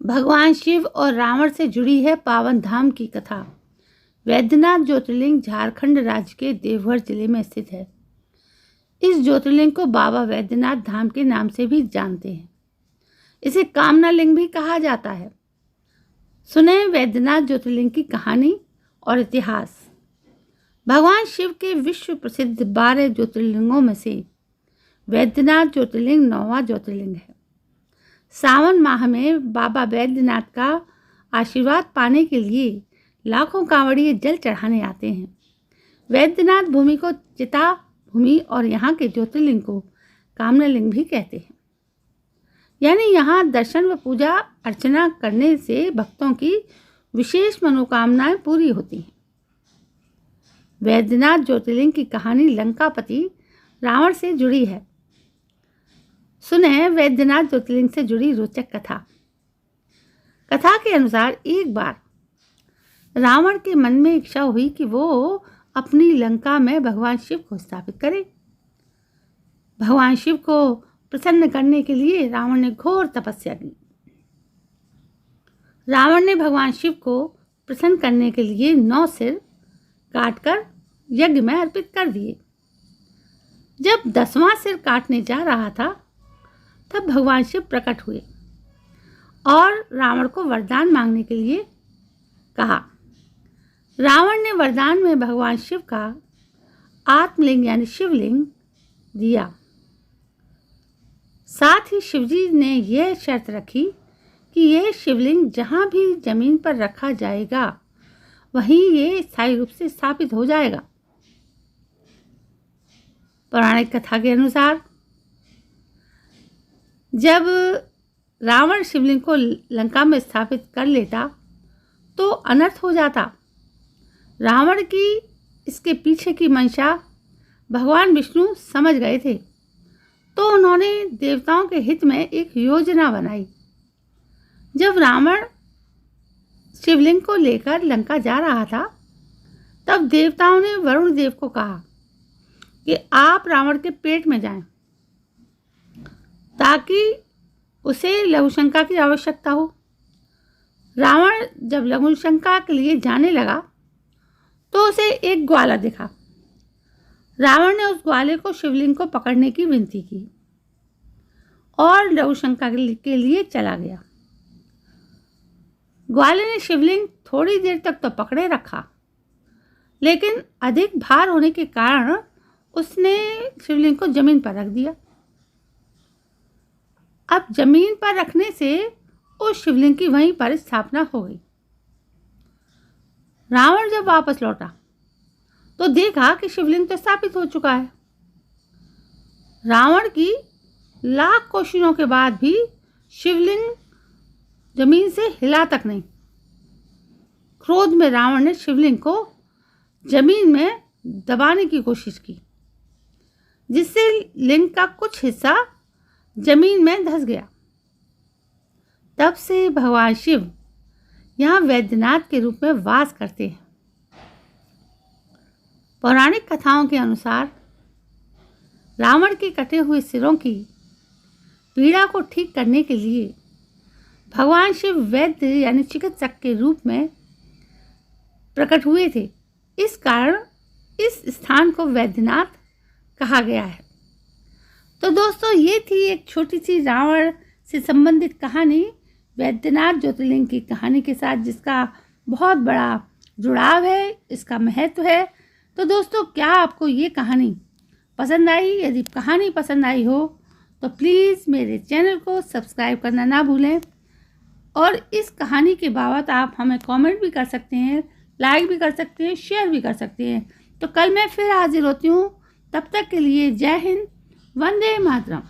भगवान शिव और रावण से जुड़ी है पावन धाम की कथा। वैद्यनाथ ज्योतिर्लिंग झारखंड राज्य के देवघर जिले में स्थित है। इस ज्योतिर्लिंग को बाबा वैद्यनाथ धाम के नाम से भी जानते हैं। इसे कामना लिंग भी कहा जाता है। सुने वैद्यनाथ ज्योतिर्लिंग की कहानी और इतिहास। भगवान शिव के विश्व प्रसिद्ध 12 ज्योतिर्लिंगों में से वैद्यनाथ ज्योतिर्लिंग 9वां ज्योतिर्लिंग है। सावन माह में बाबा वैद्यनाथ का आशीर्वाद पाने के लिए लाखों कांवड़िए जल चढ़ाने आते हैं। वैद्यनाथ भूमि को चिता भूमि और यहाँ के ज्योतिर्लिंग को कामना लिंग भी कहते हैं। यानी यहाँ दर्शन व पूजा अर्चना करने से भक्तों की विशेष मनोकामनाएं पूरी होती हैं। वैद्यनाथ ज्योतिर्लिंग की कहानी लंकापति रावण से जुड़ी है। सुने वैद्यनाथ ज्योतिर्लिंग से जुड़ी रोचक कथा। कथा के अनुसार एक बार रावण के मन में इच्छा हुई कि वो अपनी लंका में भगवान शिव को स्थापित करे। भगवान शिव को प्रसन्न करने के लिए रावण ने घोर तपस्या की। रावण ने भगवान शिव को प्रसन्न करने के लिए 9 सिर काटकर यज्ञ में अर्पित कर दिए। जब 10वां सिर काटने जा रहा था तब भगवान शिव प्रकट हुए और रावण को वरदान मांगने के लिए कहा। रावण ने वरदान में भगवान शिव का आत्मलिंग यानी शिवलिंग दिया। साथ ही शिवजी ने यह शर्त रखी कि यह शिवलिंग जहाँ भी जमीन पर रखा जाएगा वहीं ये स्थायी रूप से स्थापित हो जाएगा। पौराणिक कथा के अनुसार जब रावण शिवलिंग को लंका में स्थापित कर लेता तो अनर्थ हो जाता। रावण की इसके पीछे की मंशा भगवान विष्णु समझ गए थे, तो उन्होंने देवताओं के हित में एक योजना बनाई। जब रावण शिवलिंग को लेकर लंका जा रहा था तब देवताओं ने वरुण देव को कहा कि आप रावण के पेट में जाएं ताकि उसे लघुशंका की आवश्यकता हो। रावण जब लघुशंका के लिए जाने लगा तो उसे एक ग्वाला दिखा। रावण ने उस ग्वाले को शिवलिंग को पकड़ने की विनती की और लघुशंका के लिए चला गया। ग्वाले ने शिवलिंग थोड़ी देर तक तो पकड़े रखा, लेकिन अधिक भार होने के कारण उसने शिवलिंग को जमीन पर रख दिया। अब जमीन पर रखने से उस शिवलिंग की वहीं पर स्थापना हो गई। रावण जब वापस लौटा तो देखा कि शिवलिंग तो स्थापित हो चुका है। रावण की लाख कोशिशों के बाद भी शिवलिंग जमीन से हिला तक नहीं। क्रोध में रावण ने शिवलिंग को जमीन में दबाने की कोशिश की, जिससे लिंग का कुछ हिस्सा जमीन में धंस गया। तब से भगवान शिव यहाँ वैद्यनाथ के रूप में वास करते हैं। पौराणिक कथाओं के अनुसार रावण के कटे हुए सिरों की पीड़ा को ठीक करने के लिए भगवान शिव वैद्य यानी चिकित्सक के रूप में प्रकट हुए थे। इस कारण इस स्थान को वैद्यनाथ कहा गया है। तो दोस्तों, ये थी एक छोटी सी रावण से संबंधित कहानी, वैद्यनाथ ज्योतिर्लिंग की कहानी के साथ, जिसका बहुत बड़ा जुड़ाव है, इसका महत्व है। तो दोस्तों, क्या आपको ये कहानी पसंद आई? यदि कहानी पसंद आई हो तो प्लीज़ मेरे चैनल को सब्सक्राइब करना ना भूलें। और इस कहानी के बाबत आप हमें कमेंट भी कर सकते हैं, लाइक भी कर सकते हैं, शेयर भी कर सकते हैं। तो कल मैं फिर हाजिर होती हूँ। तब तक के लिए जय हिंद, वंदे मातरम।